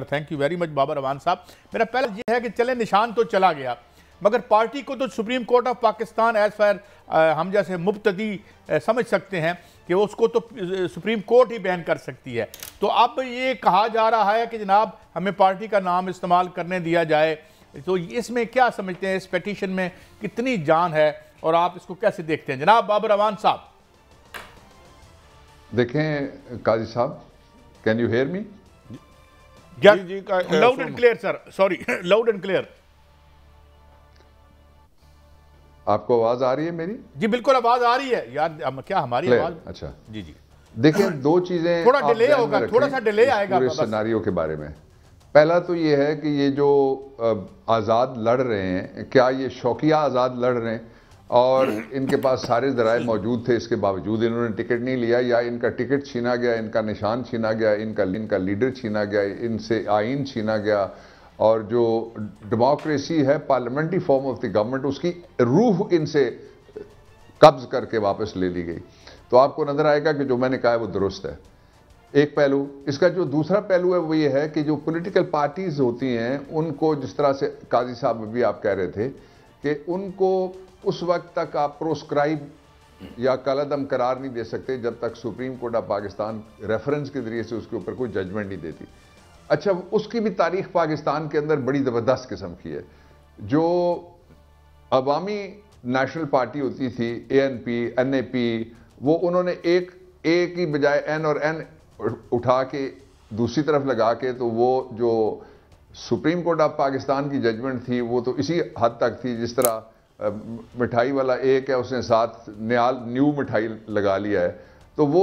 Thank you very much Babar Awan sahab. मेरा पहला ये है कि चले निशान तो चला गया, मगर पार्टी को तो Supreme Court of Pakistan as far हम जैसे मुब्तदी समझ सकते हैं कि उसको तो सुप्रीम कोर्ट ही बैन कर सकती है। तो अब ये कहा जा रहा है कि जनाब हमें पार्टी का नाम इस्तेमाल करने दिया जाए, तो इसमें क्या समझते हैं, इस पेटिशन में कितनी जान है और आप इसको कैसे देखते हैं जनाब बाबर अवान साहब? देखें Qazi sahab, can you hear me? जी loud and clear sir, sorry loud and clear. आपको आवाज आ रही है मेरी? जी बिल्कुल आवाज आ रही है यार, क्या हमारी आवाज? अच्छा जी जी। देखें, दो चीजें थोड़ा डिले होगा, थोड़ा सा डिले आएगा पूरे सिनारियो के बारे में। पहला तो ये है कि ये जो आजाद लड़ रहे हैं, क्या ये शौकिया आजाद लड़ रहे हैं और इनके पास सारे ज़राए मौजूद थे, इसके बावजूद इन्होंने टिकट नहीं लिया, या इनका टिकट छीना गया, इनका निशान छीना गया, इनका लीडर छीना गया, इनसे आइन छीना गया, और जो डेमोक्रेसी है parliamentary form of the government, उसकी रूह इनसे कब्ज करके वापस ले ली गई। तो आपको नजर आएगा कि जो मैंने कहा है वो दुरुस्त है, एक पहलू। इसका जो दूसरा पहलू है वो ये है कि जो पॉलिटिकल पार्टीज होती हैं उनको, जिस तरह से काजी साहब अभी आप कह रहे थे कि उनको उस वक्त तक आप प्रोस्क्राइब या कलअदम करार नहीं दे सकते जब तक supreme Court of Pakistan reference के जरिए से उसके ऊपर कोई जजमेंट नहीं देती। अच्छा, उसकी भी तारीख पाकिस्तान के अंदर बड़ी ज़बरदस्त किस्म की है। जो अवामी नेशनल पार्टी होती थी, ANP, NAP, वो उन्होंने एक ए की बजाय N और N उठा के दूसरी तरफ लगा के, तो वो जो सुप्रीम कोर्ट ऑफ पाकिस्तान की जजमेंट थी वो तो इसी हद तक थी जिस तरह मिठाई वाला एक है, उसने साथ न्यू मिठाई लगा लिया है। तो वो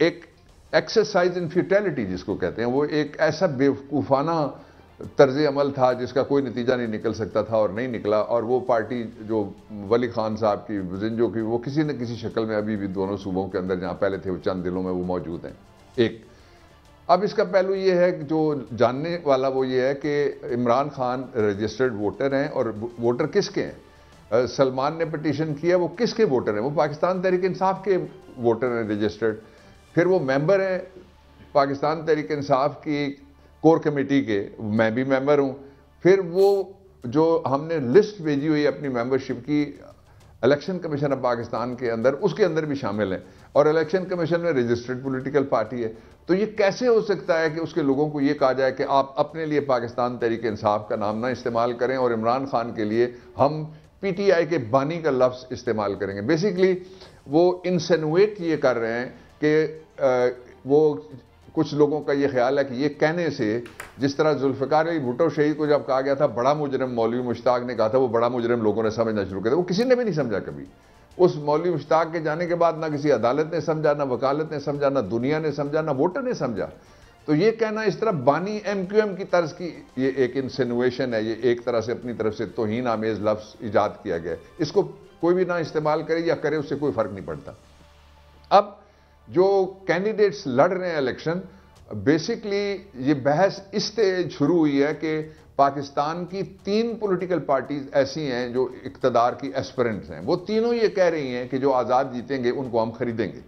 एक एक्सरसाइज इन फ्यूटिलिटी जिसको कहते हैं, वो एक ऐसा बेवकूफ़ाना तर्ज अमल था जिसका कोई नतीजा नहीं निकल सकता था और नहीं निकला। और वो पार्टी जो वली खान साहब की, जिंजो की, वो किसी न किसी शक्ल में अभी भी दोनों सूबों के अंदर जहाँ पहले थे वो चंद दिलों में वो मौजूद हैं। एक अब इसका पहलू ये है कि जो जानने वाला वो ये है कि इमरान खान रजिस्टर्ड वोटर हैं, और वोटर किसके हैं? सलमान ने पिटीशन किया, वो किसके वोटर हैं? वो पाकिस्तान तहरीक इंसाफ के वोटर हैं रजिस्टर्ड। फिर वो मेंबर हैं पाकिस्तान तहरीक इंसाफ की कोर कमेटी के, मैं भी मेंबर हूं। फिर वो जो हमने लिस्ट भेजी हुई अपनी मेंबरशिप की इलेक्शन कमीशन ऑफ पाकिस्तान के अंदर, उसके अंदर भी शामिल है, और इलेक्शन कमीशन में रजिस्टर्ड पॉलिटिकल पार्टी है। तो ये कैसे हो सकता है कि उसके लोगों को ये कहा जाए कि आप अपने लिए पाकिस्तान तहरीक इंसाफ का नाम ना इस्तेमाल करें और इमरान खान के लिए हम PTI के बानी का लफ्ज़ इस्तेमाल करेंगे? बेसिकली वो इंसिनुएट ये कर रहे हैं कि वो कुछ लोगों का ये ख्याल है कि ये कहने से, जिस तरह जुल्फ़िकार अली भुट्टो शहीद को जब कहा गया था बड़ा मुजरिम, मौलवी मुश्ताक ने कहा था वो बड़ा मुजरिम, लोगों ने समझना शुरू कर दिया। वो किसी ने भी नहीं समझा कभी। उस मौलवी मुश्ताक के जाने के बाद ना किसी अदालत ने समझा, ना वकालत ने समझा, ना दुनिया ने समझा, ना वोटर ने समझा। तो ये कहना इस तरह बानी MQM की तर्ज की ये एक इंसिनुएशन है, ये एक तरह से अपनी तरफ से तौहीन आमेज लफ्ज़ ईजाद किया गया है। इसको कोई भी ना इस्तेमाल करे या करे, उससे कोई फ़र्क नहीं पड़ता। अब जो कैंडिडेट्स लड़ रहे हैं इलेक्शन, बेसिकली ये बहस इससे शुरू हुई है कि पाकिस्तान की 3 पॉलिटिकल पार्टीज ऐसी हैं जो इक़्तिदार की एस्पिरेंट्स हैं। वो तीनों ये कह रही हैं कि जो आज़ाद जीतेंगे उनको हम खरीदेंगे।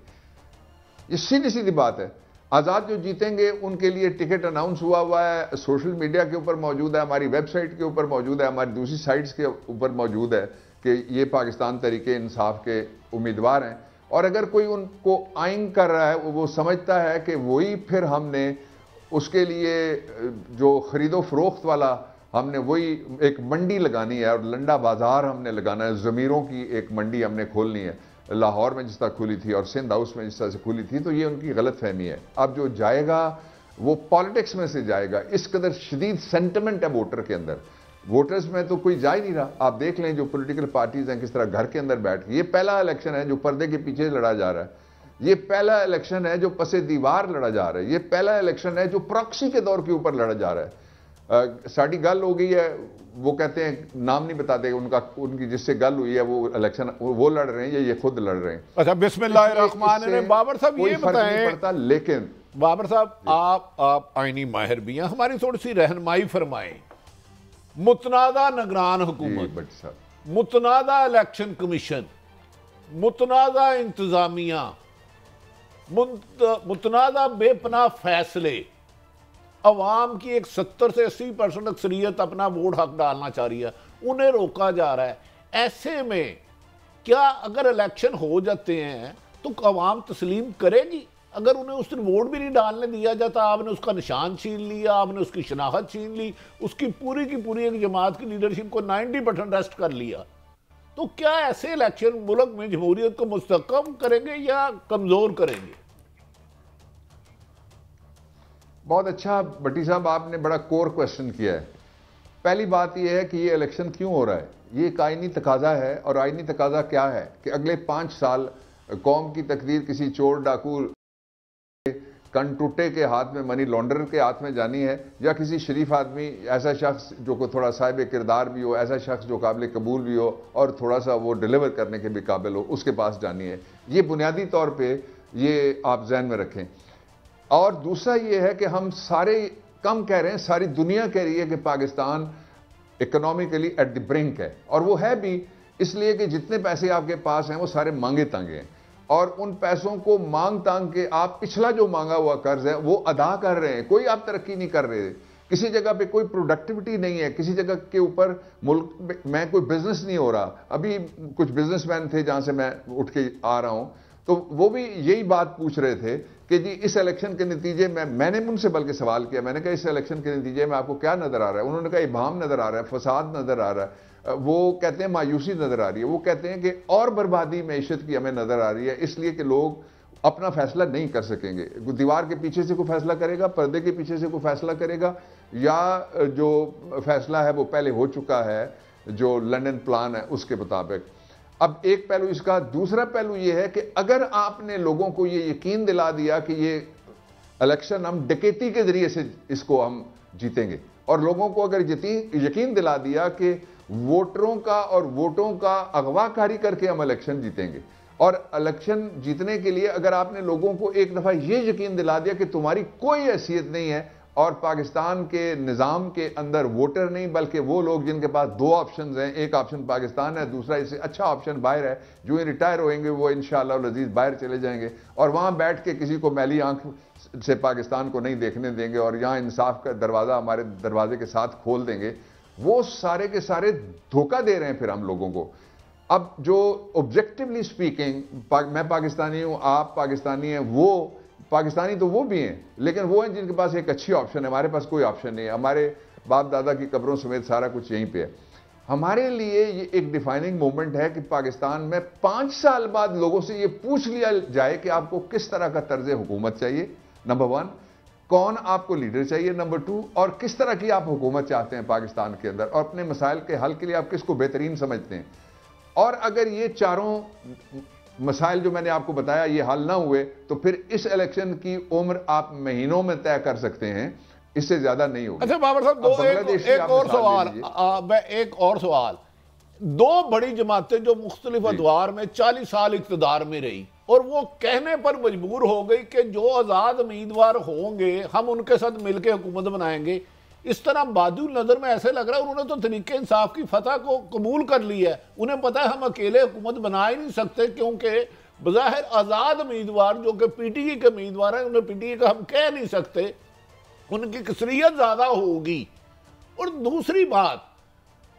ये सीधी सीधी बात है। आज़ाद जो जीतेंगे उनके लिए टिकट अनाउंस हुआ है, सोशल मीडिया के ऊपर मौजूद है, हमारी वेबसाइट के ऊपर मौजूद है, हमारी दूसरी साइट्स के ऊपर मौजूद है कि ये पाकिस्तान तहरीक इंसाफ के उम्मीदवार हैं। और अगर कोई उनको आइन कर रहा है, वो समझता है कि वही फिर हमने उसके लिए जो खरीदो फरोख्त वाला, हमने वही एक मंडी लगानी है और लंडा बाजार हमने लगाना है, ज़मीरों की एक मंडी हमने खोलनी है, लाहौर में जिस तरह खुली थी और सिंध हाउस में जिस तरह से खुली थी। तो ये उनकी गलत फहमी है। अब जो जाएगा वो पॉलिटिक्स में से जाएगा। इस कदर शदीद सेंटिमेंट है वोटर के अंदर। वोटर्स में तो कोई जा ही नहीं रहा। आप देख लें जो पॉलिटिकल पार्टीज हैं किस तरह घर के अंदर बैठ के, ये पहला इलेक्शन है जो पर्दे के पीछे लड़ा जा रहा है, ये पहला इलेक्शन है जो पसे दीवार लड़ा जा रहा है, ये पहला इलेक्शन है जो प्रॉक्सी के दौर के ऊपर लड़ा जा रहा है। साड़ी गल हो गई है, वो कहते हैं नाम नहीं बताते उनका, उनकी जिससे गल हुई है वो इलेक्शन वो लड़ रहे हैं, ये खुद लड़ रहे हैं। अच्छा बिस्मिल्लाहिर्रहमानिर्रहीम। बाबर साहब ये बताएं, लेकिन बाबर साहब आप आईनी माहिर भी हैं, हमारी थोड़ी सी रहनुमाई फरमाएं। मुतनादा निगरान हुकूमत, मुतनादा इलेक्शन कमीशन, मुतनादा इंतजामिया, मुतनादा बेपनाह फैसले, अवाम की एक 70 से 80% अक्सरियत अपना वोट हक डालना चाह रही है, उन्हें रोका जा रहा है। ऐसे में क्या अगर इलेक्शन हो जाते हैं तो अवाम तस्लीम करेगी? अगर उन्हें उस दिन वोट भी नहीं डालने दिया जाता, आपने उसका निशान छीन लिया, आपने उसकी शनाख्त छीन ली, उसकी पूरी की पूरी एक जमात की लीडरशिप को 90% अरेस्ट कर लिया, तो क्या ऐसे इलेक्शन मुल्क में जमहूरियत को मुस्तहकम करेंगे या कमजोर करेंगे? बहुत अच्छा भट्टी साहब, आपने बड़ा कोर क्वेश्चन किया है। पहली बात यह है कि ये इलेक्शन क्यों हो रहा है। ये एक आईनी तकाजा है, और आईनी तकाजा क्या है कि अगले 5 साल कौम की तकदीर किसी चोर डाकू कनटुट्टे के हाथ में, मनी लॉन्ड्रर के हाथ में जानी है, या किसी शरीफ आदमी, ऐसा शख्स जो को थोड़ा साहिब किरदार भी हो, ऐसा शख्स जो काबिल कबूल भी हो और थोड़ा सा वो डिलीवर करने के भी काबिल हो, उसके पास जानी है। ये बुनियादी तौर पे ये आप जहन में रखें। और दूसरा ये है कि हम सारे कम कह रहे हैं, सारी दुनिया कह रही है कि Pakistan economically at the brink है, और वो है भी, इसलिए कि जितने पैसे आपके पास हैं वो सारे मांगे तांगे हैं, और उन पैसों को मांग तांग के आप पिछला जो मांगा हुआ कर्ज है वो अदा कर रहे हैं। कोई आप तरक्की नहीं कर रहे, किसी जगह पे कोई प्रोडक्टिविटी नहीं है, किसी जगह के ऊपर मुल्क में कोई बिजनेस नहीं हो रहा। अभी कुछ बिजनेसमैन थे जहां से मैं उठ के आ रहा हूं, तो वो भी यही बात पूछ रहे थे कि जी इस इलेक्शन के नतीजे में, मैंने उनसे बल्कि सवाल किया, मैंने कहा इस इलेक्शन के नतीजे में आपको क्या नजर आ रहा है? उन्होंने कहा इबाम नजर आ रहा है, फसाद नजर आ रहा है, वो कहते हैं मायूसी नजर आ रही है, वो कहते हैं कि और बर्बादी मैशत की हमें नजर आ रही है, इसलिए कि लोग अपना फैसला नहीं कर सकेंगे। दीवार के पीछे से कोई फैसला करेगा, पर्दे के पीछे से कोई फैसला करेगा, या जो फैसला है वो पहले हो चुका है, जो लंदन प्लान है उसके मुताबिक। अब एक पहलू इसका, दूसरा पहलू यह है कि अगर आपने लोगों को यह यकीन दिला दिया कि ये इलेक्शन हम डकैती के जरिए से इसको हम जीतेंगे, और लोगों को अगर यकीन दिला दिया कि वोटरों का और वोटों का अगवाकारी करके हम इलेक्शन जीतेंगे, और इलेक्शन जीतने के लिए अगर आपने लोगों को एक दफा यह यकीन दिला दिया कि तुम्हारी कोई हैसियत नहीं है, और पाकिस्तान के निज़ाम के अंदर वोटर नहीं बल्कि वो लोग जिनके पास 2 ऑप्शन हैं, एक ऑप्शन पाकिस्तान है, दूसरा इससे अच्छा ऑप्शन बाहर है, जो ही रिटायर होंगे वो इंशाअल्लाह अज़ीज़ बाहर चले जाएंगे और वहाँ बैठ के किसी को मैली आंख से पाकिस्तान को नहीं देखने देंगे, और यहाँ इंसाफ का दरवाज़ा हमारे दरवाजे के साथ खोल देंगे। वो सारे के सारे धोखा दे रहे हैं फिर हम लोगों को। अब जो ऑब्जेक्टिवली स्पीकिंग, मैं पाकिस्तानी हूँ, आप पाकिस्तानी हैं, वो पाकिस्तानी तो वो भी हैं, लेकिन वो हैं जिनके पास एक अच्छी ऑप्शन है। हमारे पास कोई ऑप्शन नहीं है, हमारे बाप दादा की कब्रों समेत सारा कुछ यहीं पे है। हमारे लिए ये एक डिफाइनिंग मोमेंट है कि पाकिस्तान में 5 साल बाद लोगों से ये पूछ लिया जाए कि आपको किस तरह का तर्ज हुकूमत चाहिए, नंबर 1, कौन आपको लीडर चाहिए, नंबर 2, और किस तरह की आप हुकूमत चाहते हैं पाकिस्तान के अंदर, और अपने मसाइल के हल के लिए आप किसको बेहतरीन समझते हैं। और अगर ये चारों मसाइल जो मैंने आपको बताया ये हल ना हुए, तो फिर इस इलेक्शन की उम्र आप महीनों में तय कर सकते हैं, इससे ज्यादा नहीं होगी। अच्छा बाबर साहब, एक और सवाल, 2 बड़ी जमातें जो मुख्तलिफ अदवार में 40 साल इक़्तिदार में रही, और वो कहने पर मजबूर हो गई कि जो आज़ाद उम्मीदवार होंगे हम उनके साथ मिलकर हुकूमत बनाएंगे। इस तरह बादुल नजर में ऐसे लग रहा है उन्होंने तो तरीके इंसाफ की फतह को कबूल कर लिया है। उन्हें पता है हम अकेले हुकूमत बना ही नहीं सकते, क्योंकि बज़ाहिर आज़ाद उम्मीदवार जो कि पीटीए के उम्मीदवार हैं, उन्हें पीटीए का हम कह नहीं सकते, उनकी कसरियत ज़्यादा होगी। और दूसरी बात,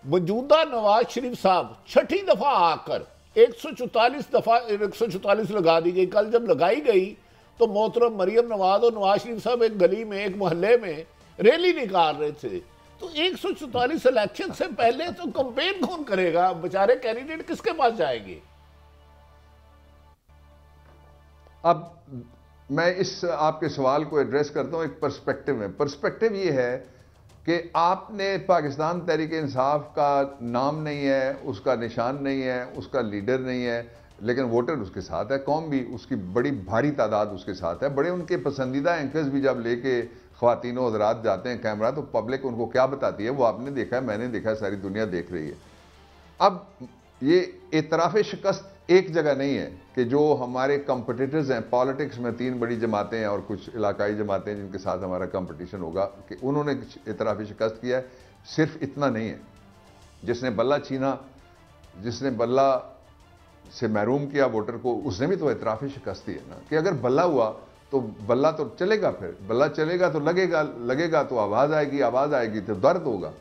मौजूदा नवाज शरीफ साहब 6ठी दफ़ा आकर 144 लगा दी गई। कल जब लगाई गई तो मोहतरम मरियम नवाज और नवाज शरीफ साहब एक गली में, एक मोहल्ले में रैली निकाल रहे थे। तो 144 इलेक्शन से पहले तो कंपेन कौन करेगा? बेचारे कैंडिडेट किसके पास जाएंगे? अब मैं इस आपके सवाल को एड्रेस करता हूं एक पर्सपेक्टिव में। पर्सपेक्टिव ये है कि आपने पाकिस्तान तहरीक इंसाफ का नाम नहीं है, उसका निशान नहीं है, उसका लीडर नहीं है, लेकिन वोटर उसके साथ है, कौम भी उसकी बड़ी भारी तादाद उसके साथ है। बड़े उनके पसंदीदा एंकर्स भी जब लेके ख्वातीनों हज़रात जाते हैं कैमरा, तो पब्लिक उनको क्या बताती है वो आपने देखा है, मैंने देखा है, सारी दुनिया देख रही है। अब ये एतराफ़ शिकस्त एक जगह नहीं है कि जो हमारे कंपटीटर्स हैं पॉलिटिक्स में, 3 बड़ी जमातें हैं और कुछ इलाकाई जमातें हैं जिनके साथ हमारा कंपटीशन होगा, कि उन्होंने एतराफ़ शिकस्त किया है। सिर्फ इतना नहीं है, जिसने बल्ला छीना, जिसने बल्ला से महरूम किया वोटर को, उसने भी तो एतराफ़ शिकस्त ही है ना, कि अगर बल्ला हुआ तो बल्ला तो चलेगा, फिर बल्ला चलेगा तो लगेगा, लगेगा तो आवाज आएगी, आवाज आएगी तो दर्द होगा।